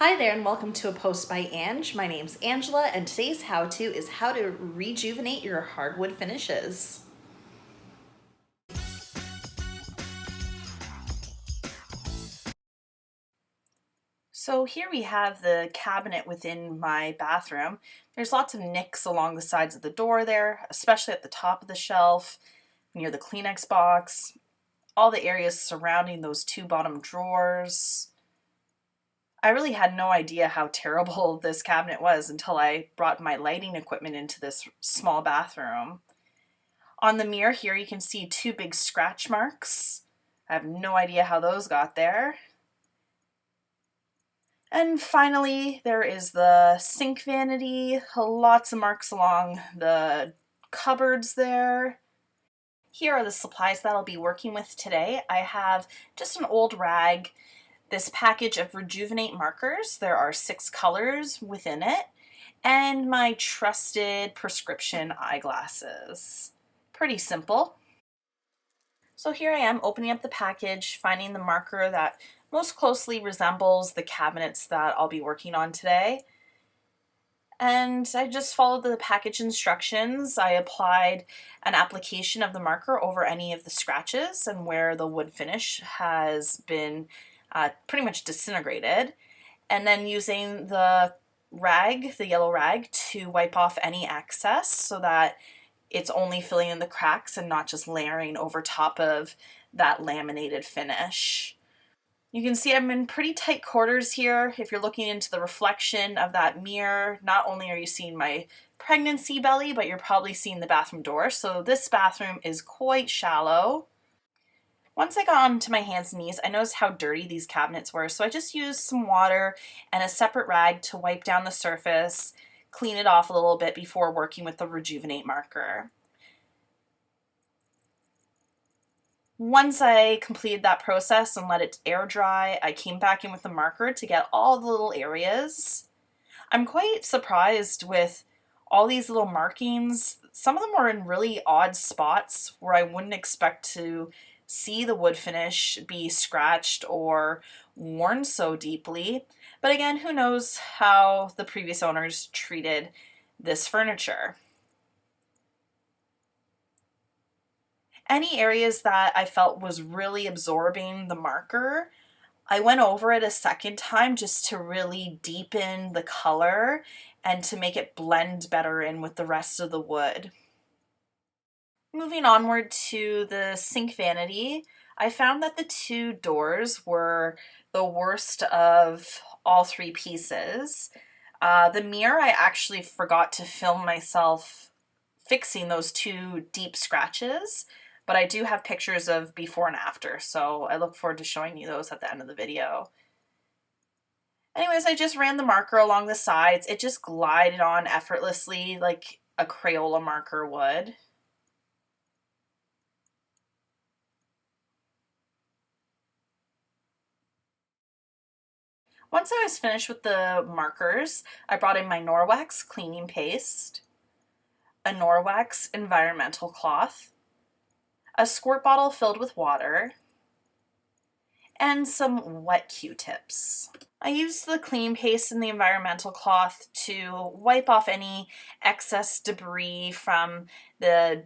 Hi there and welcome to a post by Ange. My name's Angela and today's how-to is how to rejuvenate your hardwood finishes. So here we have the cabinet within my bathroom. There's lots of nicks along the sides of the door there, especially at the top of the shelf, near the Kleenex box, all the areas surrounding those two bottom drawers. I really had no idea how terrible this cabinet was until I brought my lighting equipment into this small bathroom. On the mirror here, you can see two big scratch marks. I have no idea how those got there. And finally, there is the sink vanity. Lots of marks along the cupboards there. Here are the supplies that I'll be working with today. I have just an old rag, this package of Rejuvenate markers. There are 6 colors within it, and my trusted prescription eyeglasses. Pretty simple. So here I am opening up the package, finding the marker that most closely resembles the cabinets that I'll be working on today. And I just followed the package instructions. I applied an application of the marker over any of the scratches and where the wood finish has been pretty much disintegrated. And then using the rag, the yellow rag, to wipe off any excess so that it's only filling in the cracks and not just layering over top of that laminated finish. You can see I'm in pretty tight quarters here. If you're looking into the reflection of that mirror, not only are you seeing my pregnancy belly, but you're probably seeing the bathroom door. So this bathroom is quite shallow. Once I got onto my hands and knees, I noticed how dirty these cabinets were. So I just used some water and a separate rag to wipe down the surface, clean it off a little bit before working with the Rejuvenate marker. Once I completed that process and let it air dry, I came back in with the marker to get all the little areas. I'm quite surprised with all these little markings. Some of them are in really odd spots where I wouldn't expect to see the wood finish be scratched or worn so deeply. But again, who knows how the previous owners treated this furniture. Any areas that I felt was really absorbing the marker, I went over it a second time just to really deepen the color and to make it blend better in with the rest of the wood. Moving onward to the sink vanity, I found that the 2 doors were the worst of all 3 pieces. The mirror, I actually forgot to film myself fixing those 2 deep scratches, but I do have pictures of before and after, so I look forward to showing you those at the end of the video. Anyways, I just ran the marker along the sides. It just glided on effortlessly like a Crayola marker would. Once I was finished with the markers, I brought in my Norwax cleaning paste, a Norwax environmental cloth, a squirt bottle filled with water, and some wet Q-tips. I used the cleaning paste and the environmental cloth to wipe off any excess debris from the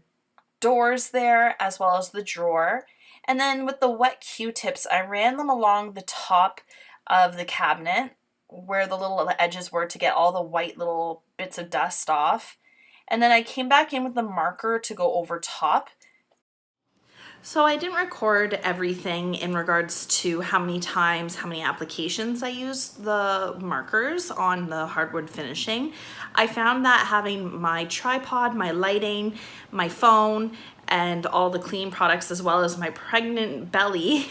doors there as well as the drawer. And then with the wet Q-tips, I ran them along the top of the cabinet where the little edges were to get all the white little bits of dust off. And then I came back in with the marker to go over top. So I didn't record everything in regards to how many times, how many applications I used the markers on the hardwood finishing. I found that having my tripod, my lighting, my phone, and all the cleaning products as well as my pregnant belly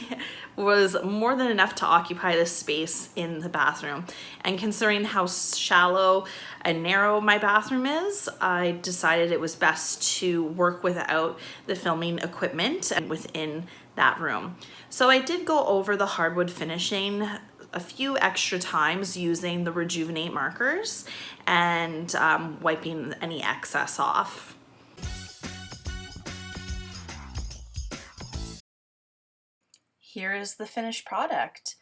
was more than enough to occupy the space in the bathroom. And considering how shallow and narrow my bathroom is, I decided it was best to work without the filming equipment and within that room. So I did go over the hardwood finishing a few extra times using the Rejuvenate markers and wiping any excess off. Here is the finished product.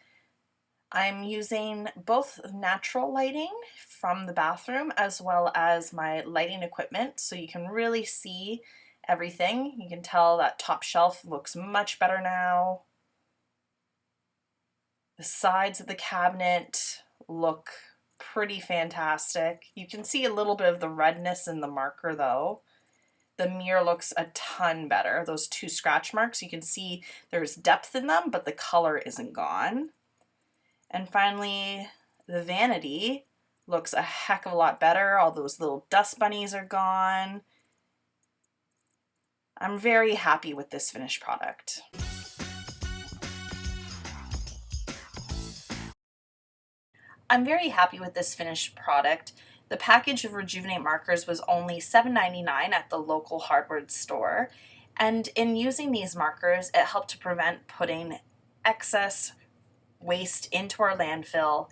I'm using both natural lighting from the bathroom as well as my lighting equipment so you can really see everything. You can tell that top shelf looks much better now. The sides of the cabinet look pretty fantastic. You can see a little bit of the redness in the marker though. The mirror looks a ton better. Those two scratch marks, you can see there's depth in them, but the color isn't gone. And finally, the vanity looks a heck of a lot better. All those little dust bunnies are gone. I'm very happy with this finished product. I'm very happy with this finished product. The package of Rejuvenate markers was only $7.99 at the local Hardwood store. And in using these markers, it helped to prevent putting excess waste into our landfill.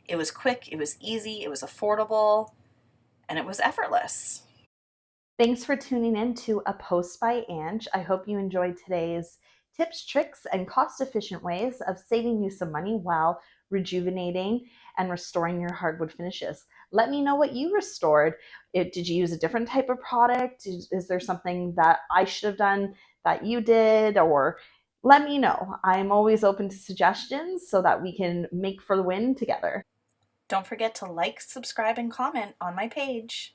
It was quick, it was easy, it was affordable, and it was effortless. Thanks for tuning in to A Post by Ange. I hope you enjoyed today's tips, tricks, and cost-efficient ways of saving you some money while rejuvenating and restoring your hardwood finishes. Let me know what you restored. Did you use a different type of product? Is there something that I should have done that you did? Or let me know. I'm always open to suggestions so that we can make for the win together. Don't forget to like, subscribe, and comment on my page.